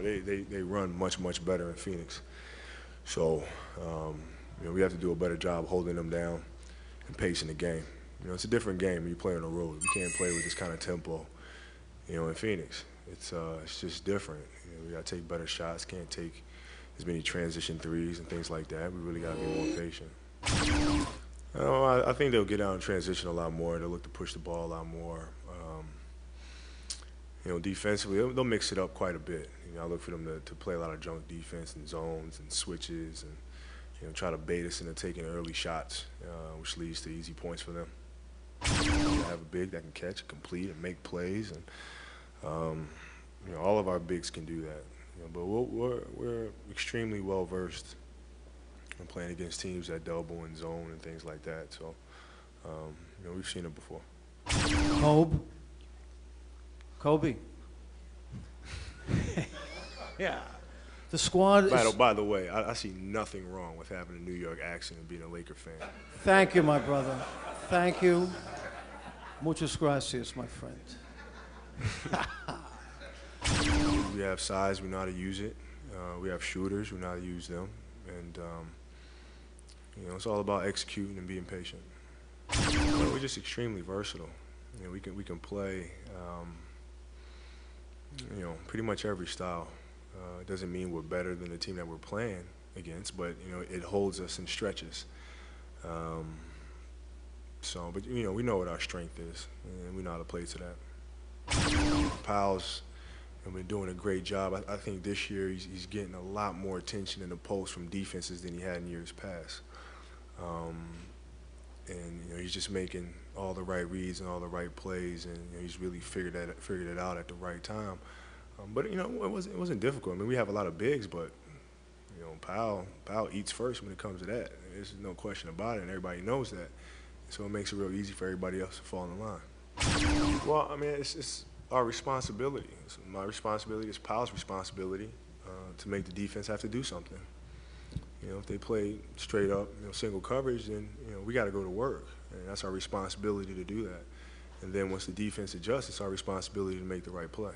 they run much better in Phoenix. So we have to do a better job holding them down and pacing the game. It's a different game when you play on the road. You can't play with this kind of tempo, in Phoenix. It's just different. We got to take better shots. Can't take as many transition threes and things like that. We really got to be more patient. I think they'll get out and transition a lot more. They'll look to push the ball a lot more. Defensively, they'll mix it up quite a bit. I look for them to play a lot of junk defense and zones and switches and try to bait us into taking early shots, which leads to easy points for them. Have a big that can catch, complete, and make plays, and all of our bigs can do that. But we're extremely well versed in playing against teams that double and zone and things like that. So we've seen it before. Kobe. Yeah. The squad is... By the way, I see nothing wrong with having a New York accent and being a Laker fan. Thank you, my brother. Thank you. Muchas gracias, my friend. We have size, we know how to use it. We have shooters, we know how to use them. And, it's all about executing and being patient. We're just extremely versatile. We can play, pretty much every style. It doesn't mean we're better than the team that we're playing against, but, it holds us in stretches. But we know what our strength is, and we know how to play to that. Powell's been doing a great job. I think this year he's getting a lot more attention in the post from defenses than he had in years past. He's just making all the right reads and all the right plays, and he's really figured it out at the right time. But it wasn't difficult. I mean, we have a lot of bigs, but Powell eats first when it comes to that. There's no question about it, and everybody knows that. So it makes it real easy for everybody else to fall in line. Well, I mean, it's our responsibility. It's my responsibility. It's Powell's responsibility to make the defense have to do something. If they play straight up, single coverage, then we got to go to work, and that's our responsibility to do that. And then once the defense adjusts, it's our responsibility to make the right play.